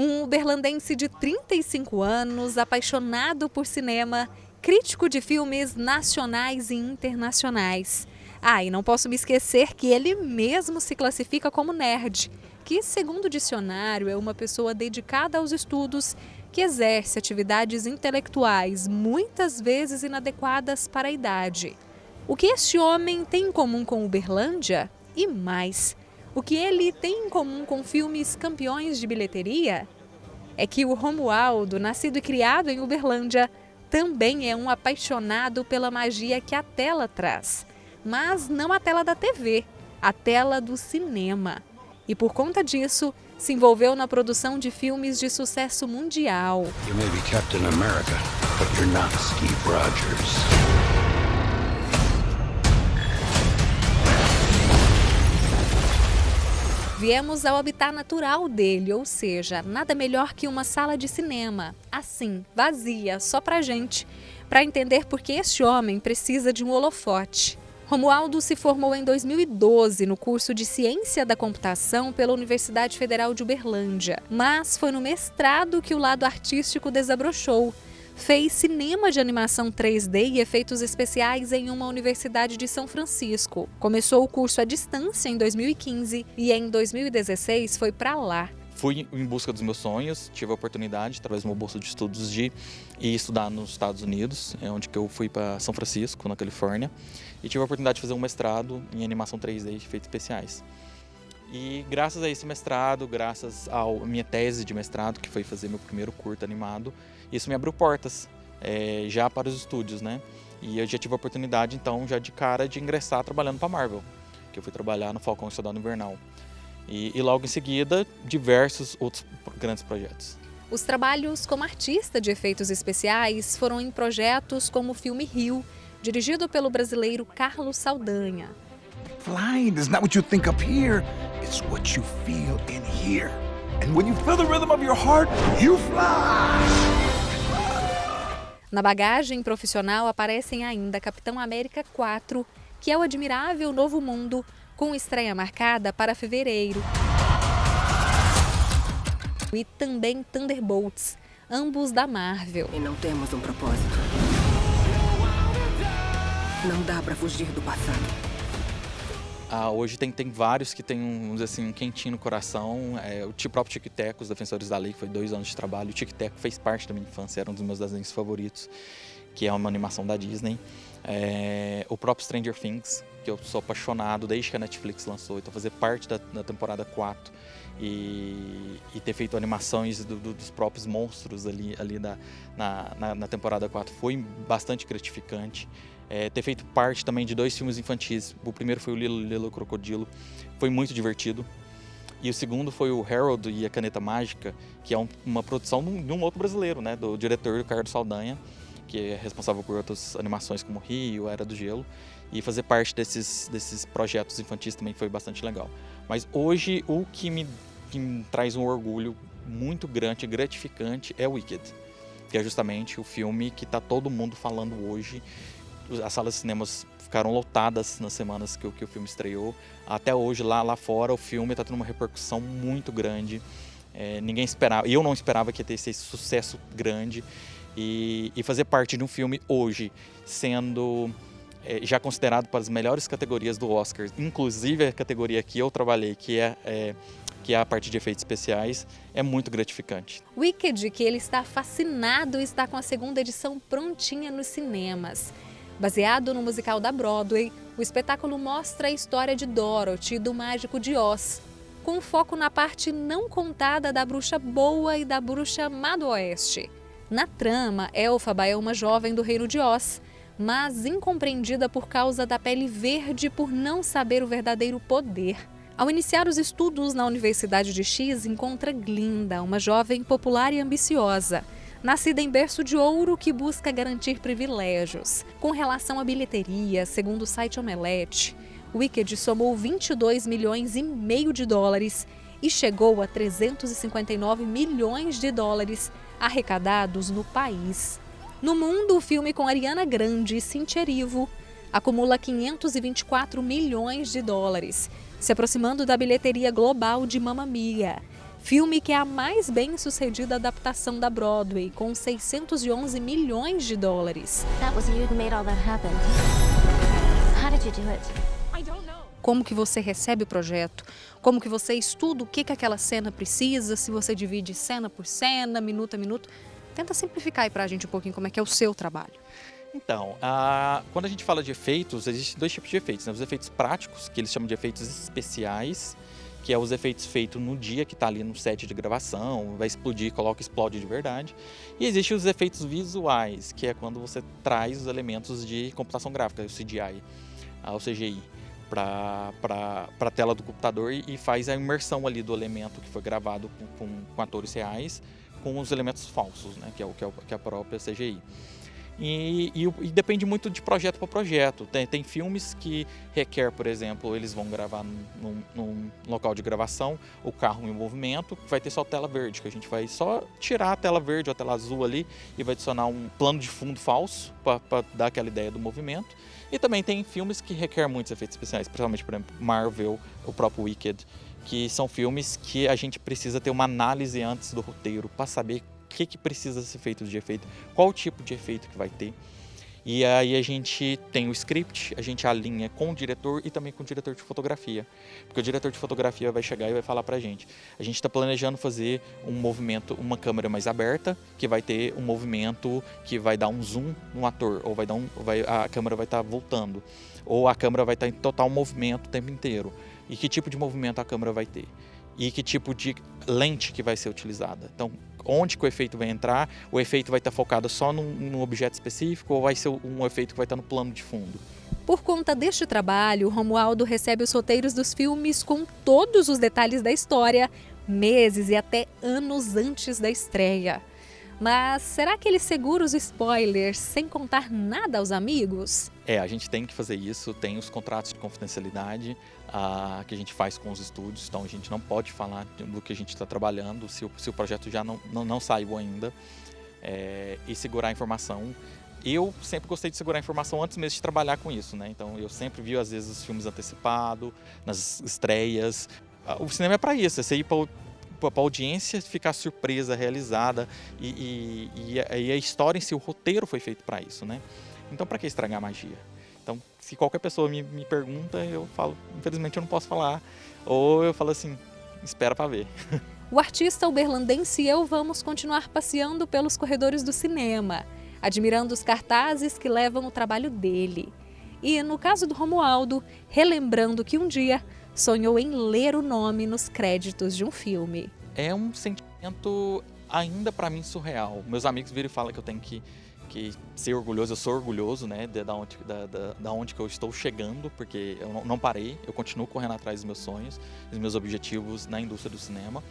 Um uberlandense de 35 anos, apaixonado por cinema, crítico de filmes nacionais e internacionais. E não posso me esquecer que ele mesmo se classifica como nerd, que, segundo o dicionário, é uma pessoa dedicada aos estudos que exerce atividades intelectuais, muitas vezes inadequadas para a idade. O que este homem tem em comum com Uberlândia? E mais, o que ele tem em comum com filmes campeões de bilheteria? É que o Romualdo, nascido e criado em Uberlândia, também é um apaixonado pela magia que a tela traz. Mas não a tela da TV, a tela do cinema. E por conta disso, se envolveu na produção de filmes de sucesso mundial. You may be Captain America, but you're not Steve Rogers. Viemos ao habitat natural dele, ou seja, nada melhor que uma sala de cinema, assim, vazia, só pra gente, para entender por que este homem precisa de um holofote. Romualdo se formou em 2012 no curso de Ciência da Computação pela Universidade Federal de Uberlândia, mas foi no mestrado que o lado artístico desabrochou. Fez cinema de animação 3D e efeitos especiais em uma universidade de São Francisco. Começou o curso à distância em 2015 e em 2016 foi para lá. Fui em busca dos meus sonhos, tive a oportunidade, através de uma bolsa de estudos, de ir estudar nos Estados Unidos, onde que eu fui para São Francisco, na Califórnia, e tive a oportunidade de fazer um mestrado em animação 3D e efeitos especiais. E graças a esse mestrado, graças à minha tese de mestrado, que foi fazer meu primeiro curta animado, isso me abriu portas já para os estúdios, né? E eu já tive a oportunidade, então, já de cara, de ingressar trabalhando para a Marvel, que eu fui trabalhar no Falcão e Soldado Invernal. E logo em seguida, diversos outros grandes projetos. Os trabalhos como artista de efeitos especiais foram em projetos como o filme Rio, dirigido pelo brasileiro Carlos Saldanha. Flying is not what you think up here, it's what you feel in here. And when you feel the rhythm of your heart, you fly! Na bagagem profissional aparecem ainda Capitão América 4, que é o admirável novo mundo, com estreia marcada para fevereiro. E também Thunderbolts, ambos da Marvel. E não temos um propósito. Não dá para fugir do passado. Hoje tem vários que tem um quentinho no coração. O próprio Tic Teco, Os Defensores da Lei, que foi 2 anos de trabalho. O Tic Teco fez parte da minha infância, era um dos meus desenhos favoritos, que é uma animação da Disney. O próprio Stranger Things, que eu sou apaixonado desde que a Netflix lançou. Então fazer parte da temporada 4 e ter feito animações dos próprios monstros ali na temporada 4 foi bastante gratificante. Ter feito parte também de 2 filmes infantis. O primeiro foi o Lilo Crocodilo, foi muito divertido. E o segundo foi o Harold e a Caneta Mágica, que é uma produção de um outro brasileiro, né, do diretor Carlos Saldanha, que é responsável por outras animações como Rio, Era do Gelo. E fazer parte desses projetos infantis também foi bastante legal. Mas hoje o que me traz um orgulho muito grande e gratificante é Wicked, que é justamente o filme que está todo mundo falando hoje. As salas de cinemas ficaram lotadas nas semanas que o filme estreou. Até hoje, lá fora, o filme está tendo uma repercussão muito grande. Ninguém esperava, eu não esperava que ia ter esse sucesso grande. E fazer parte de um filme hoje, sendo já considerado para as melhores categorias do Oscar, inclusive a categoria que eu trabalhei, que é a parte de efeitos especiais, é muito gratificante. Wicked, que ele está fascinado, está com a 2ª edição prontinha nos cinemas. Baseado no musical da Broadway, o espetáculo mostra a história de Dorothy e do Mágico de Oz, com foco na parte não contada da bruxa boa e da bruxa má do oeste. Na trama, Elphaba é uma jovem do Reino de Oz, mas incompreendida por causa da pele verde por não saber o verdadeiro poder. Ao iniciar os estudos na Universidade de X, encontra Glinda, uma jovem popular e ambiciosa, nascida em berço de ouro que busca garantir privilégios. Com relação à bilheteria, segundo o site Omelete, Wicked somou 22 milhões e meio de dólares e chegou a 359 milhões de dólares arrecadados no país. No mundo, o filme com Ariana Grande e Cynthia Erivo acumula 524 milhões de dólares, se aproximando da bilheteria global de Mamma Mia. Filme que é a mais bem-sucedida adaptação da Broadway, com 611 milhões de dólares. That was you who made all that happen. How did you do it? Como que você recebe o projeto, como que você estuda o que aquela cena precisa, se você divide cena por cena, minuto a minuto. Tenta simplificar aí pra gente um pouquinho como é que é o seu trabalho. Então, quando a gente fala de efeitos, existem dois tipos de efeitos, né? Os efeitos práticos, que eles chamam de efeitos especiais, que é os efeitos feitos no dia que está ali no set de gravação, vai explodir, explode de verdade. E existem os efeitos visuais, que é quando você traz os elementos de computação gráfica, o CGI, o CGI, para a tela do computador e faz a imersão ali do elemento que foi gravado com atores reais, com os elementos falsos, né? que é a própria CGI. E depende muito de projeto para projeto. Tem filmes que requer, por exemplo, eles vão gravar num local de gravação, o carro em movimento, vai ter só tela verde, que a gente vai só tirar a tela verde ou a tela azul ali e vai adicionar um plano de fundo falso para dar aquela ideia do movimento. E também tem filmes que requer muitos efeitos especiais, principalmente, por exemplo, Marvel, o próprio Wicked, que são filmes que a gente precisa ter uma análise antes do roteiro para saber o que precisa ser feito de efeito, qual o tipo de efeito que vai ter. E aí a gente tem o script, a gente alinha com o diretor e também com o diretor de fotografia. Porque o diretor de fotografia vai chegar e vai falar pra gente. A gente está planejando fazer um movimento, uma câmera mais aberta, que vai ter um movimento que vai dar um zoom no ator, ou a câmera vai estar voltando, ou a câmera vai estar em total movimento o tempo inteiro. E que tipo de movimento a câmera vai ter? E que tipo de lente que vai ser utilizada. Então, onde que o efeito vai entrar? O efeito vai estar focado só num objeto específico ou vai ser um efeito que vai estar no plano de fundo? Por conta deste trabalho, Romualdo recebe os roteiros dos filmes com todos os detalhes da história, meses e até anos antes da estreia. Mas será que ele segura os spoilers sem contar nada aos amigos? A gente tem que fazer isso, tem os contratos de confidencialidade que a gente faz com os estúdios, então a gente não pode falar do que a gente está trabalhando se o projeto já não saiu ainda, e segurar a informação. Eu sempre gostei de segurar a informação antes mesmo de trabalhar com isso, né? Então eu sempre vi às vezes os filmes antecipados, nas estreias. O cinema é para isso, é você ir para a audiência ficar surpresa, realizada e a história em si, o roteiro foi feito para isso, né? Então para que estragar a magia? Então se qualquer pessoa me pergunta, eu falo, infelizmente eu não posso falar, ou eu falo assim, espera para ver. O artista uberlandense e eu vamos continuar passeando pelos corredores do cinema, admirando os cartazes que levam o trabalho dele. E no caso do Romualdo, relembrando que um dia sonhou em ler o nome nos créditos de um filme. É um sentimento ainda para mim surreal. Meus amigos viram e falam que eu tenho que ser orgulhoso. Eu sou orgulhoso, né, da onde que eu estou chegando, porque eu não parei, eu continuo correndo atrás dos meus sonhos, dos meus objetivos na indústria do cinema.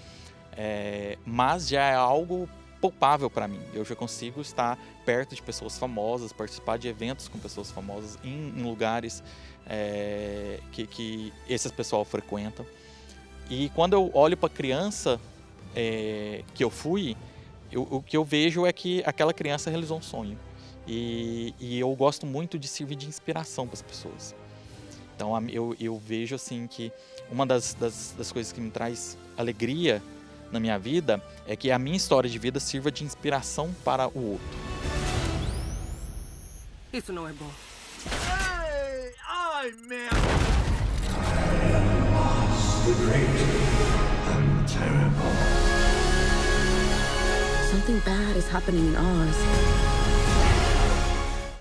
Mas já é algo palpável para mim. Eu já consigo estar perto de pessoas famosas, participar de eventos com pessoas famosas em lugares que essas pessoas frequentam. E quando eu olho para a criança que eu fui, o que eu vejo é que aquela criança realizou um sonho. E eu gosto muito de servir de inspiração para as pessoas. Então eu vejo assim que uma das coisas que me traz alegria na minha vida é que a minha história de vida sirva de inspiração para o outro. Isso não é bom. Hey! Ai, man! The great and terrible. Something bad is happening in Oz.